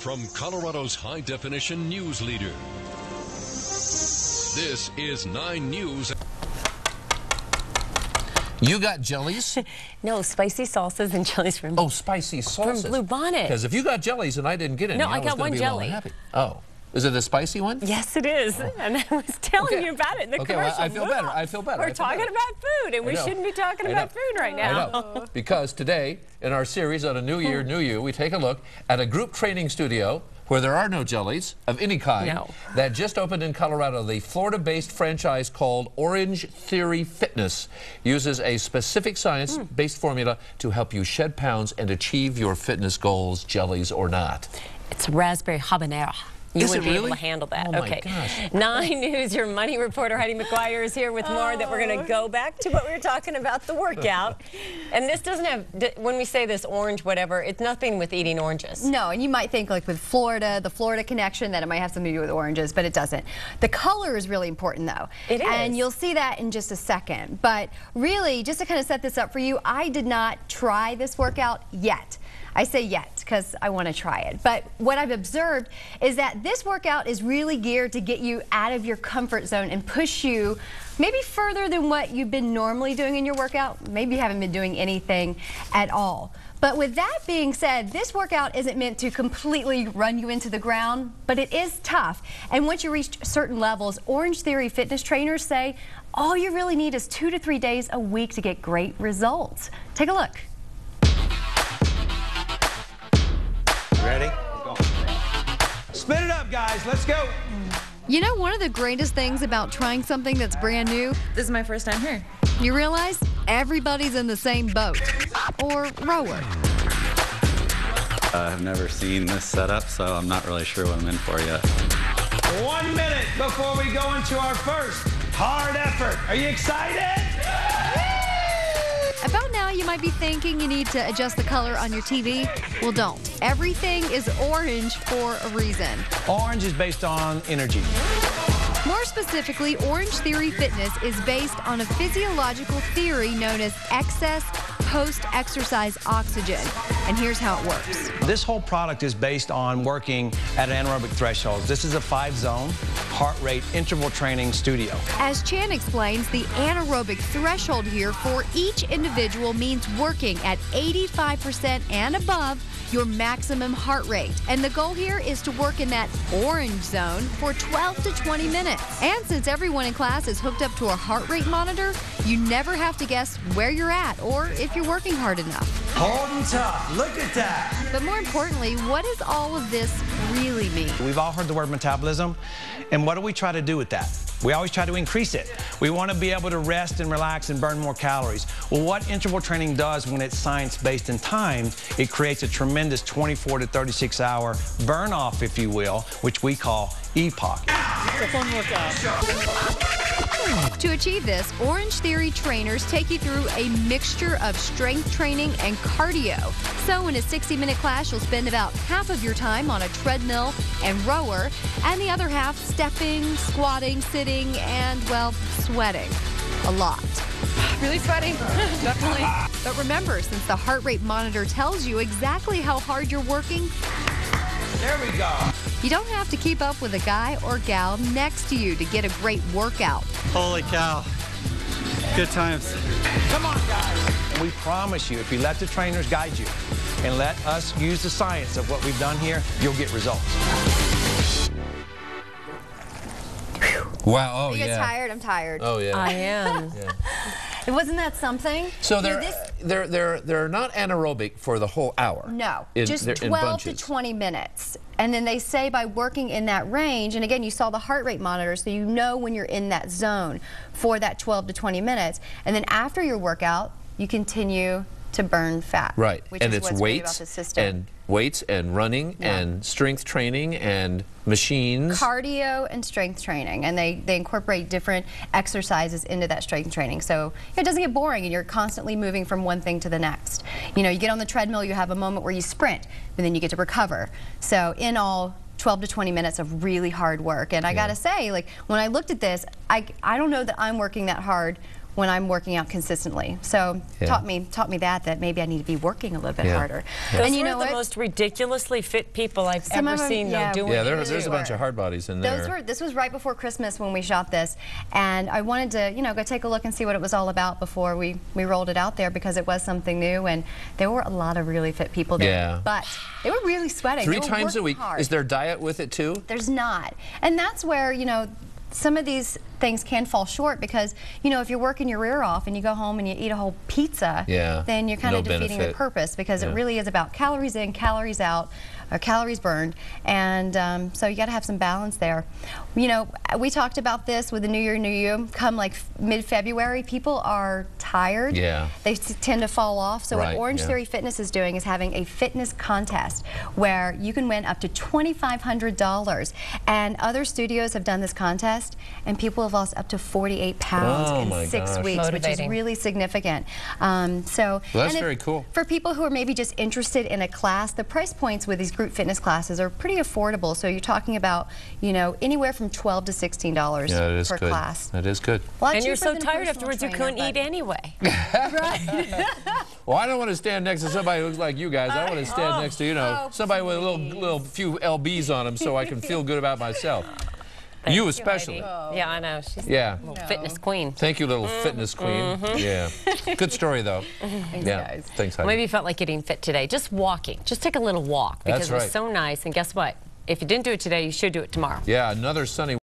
from Colorado's high-definition news leader. This is 9 News. You got jellies? No, spicy salsas and jellies from... Oh, spicy salsas. From Blue Bonnet. Because if you got jellies and I didn't get any, no, I got was one be jelly. Happy. Oh. Is it a spicy one? Yes, it is. Oh. And I was telling you about it in the commercial. Well, I feel better. I feel better. We're talking about food, and we shouldn't be talking about food right now. I know. Because today, in our series on A New Year, New You, we take a look at a group training studio where there are no jellies of any kind that just opened in Colorado. The Florida-based franchise called Orangetheory Fitness uses a specific science-based formula to help you shed pounds and achieve your fitness goals, jellies or not. It's raspberry habanero. You would be able to handle that. Oh okay. My gosh. 9 News, your money reporter Heidi McGuire is here with more that we're going to go back to what we were talking about, the workout. And this doesn't have, when we say this orange whatever, it's nothing with eating oranges. No, and you might think like with Florida, the Florida connection, that it might have something to do with oranges, but it doesn't. The color is really important though. It is. And you'll see that in just a second. But really, just to kind of set this up for you, I did not try this workout yet. I say yet because I want to try it. But what I've observed is that this workout is really geared to get you out of your comfort zone and push you maybe further than what you've been normally doing in your workout. Maybe you haven't been doing anything at all. But with that being said, this workout isn't meant to completely run you into the ground, but it is tough. And once you reach certain levels, Orangetheory fitness trainers say all you really need is 2 to 3 days a week to get great results. Take a look. Ready? Go. Spin it up, guys. Let's go. You know, one of the greatest things about trying something that's brand new, this is my first time here. You realize everybody's in the same boat or rower. I've never seen this setup, so I'm not really sure what I'm in for yet. 1 minute before we go into our first hard effort. Are you excited? About now, you might be thinking you need to adjust the color on your TV. Well, don't. Everything is orange for a reason. Orange is based on energy. More specifically, Orangetheory Fitness is based on a physiological theory known as excess post-exercise oxygen. And here's how it works. This whole product is based on working at anaerobic thresholds. This is a 5-zone heart rate interval training studio. As Chan explains, the anaerobic threshold here for each individual means working at 85% and above your maximum heart rate. And the goal here is to work in that orange zone for 12 to 20 minutes. And since everyone in class is hooked up to a heart rate monitor, you never have to guess where you're at or if you're working hard enough. Holding tough. Look at that. But more importantly, what does all of this really mean? We've all heard the word metabolism, and what do we try to do with that? We always try to increase it. We want to be able to rest and relax and burn more calories. Well, what interval training does when it's science-based and timed, it creates a tremendous 24 to 36 hour burn off, if you will, which we call EPOC. Fun workout. To achieve this, Orangetheory trainers take you through a mixture of strength training and cardio. So in a 60-minute class, you'll spend about half of your time on a treadmill and rower, and the other half stepping, squatting, sitting, and, well, sweating. A lot. Really sweating, definitely. But remember, since the heart rate monitor tells you exactly how hard you're working, There we go. you don't have to keep up with a guy or gal next to you to get a great workout. Holy cow. Good times. Come on, guys. And we promise you, if you let the trainers guide you and let us use the science of what we've done here, you'll get results. Wow, oh You get tired? I'm tired. Oh yeah. I am. Wasn't that something? So You know, they're not anaerobic for the whole hour. No, they're just in 12 to bunches. 20 minutes. And then they say by working in that range, and again, you saw the heart rate monitor, so you know when you're in that zone for that 12 to 20 minutes. And then after your workout, you continue to burn fat. Right, which and is it's what's great about the system. weights and running and strength training and machines. Cardio and strength training, and they incorporate different exercises into that strength training. So it doesn't get boring and you're constantly moving from one thing to the next. You know, you get on the treadmill, you have a moment where you sprint, and then you get to recover. So in all, 12 to 20 minutes of really hard work. And I gotta say, like, when I looked at this, I don't know that I'm working that hard when I'm working out consistently. So taught me that maybe I need to be working a little bit harder. Those and you were know the what? most ridiculously fit people I've ever seen doing Yeah, there's a bunch of hard bodies in there. This was right before Christmas when we shot this, and I wanted to, you know, go take a look and see what it was all about before we rolled it out there, because it was something new, and there were a lot of really fit people there. Yeah. But they were really sweating. 3 times a week. Hard. Is there diet with it too? There's not. And that's where, you know, some of these things can fall short, because, you know, if you're working your rear off and you go home and you eat a whole pizza, then you're kind of defeating the purpose, because it really is about calories in, calories out, or calories burned, and so you got to have some balance there. You know, we talked about this with the New Year, New You. Come like mid-February, people are tired. Yeah. They tend to fall off. So what Orangetheory Fitness is doing is having a fitness contest where you can win up to $2,500. And other studios have done this contest, and people have lost up to 48 pounds in 6 weeks, which is really significant. So that's very cool. For people who are maybe just interested in a class, the price points with these group fitness classes are pretty affordable. So you're talking about, you know, anywhere from $12 to $16 per class. That is good. And you're so tired afterwards you couldn't eat anyway. Right. Well, I don't want to stand next to somebody who looks like you guys. I want to stand next to, you know, somebody with a few LBs on them, so I can feel good about myself. You especially. Yeah, I know. She's a little fitness queen. Thank you, little fitness queen. Yeah. Good story, though. Thanks, guys. Thanks, Heidi. Maybe you felt like getting fit today. Just walking. Just take a little walk, because it was so nice. And guess what? If you didn't do it today, you should do it tomorrow. Yeah, another sunny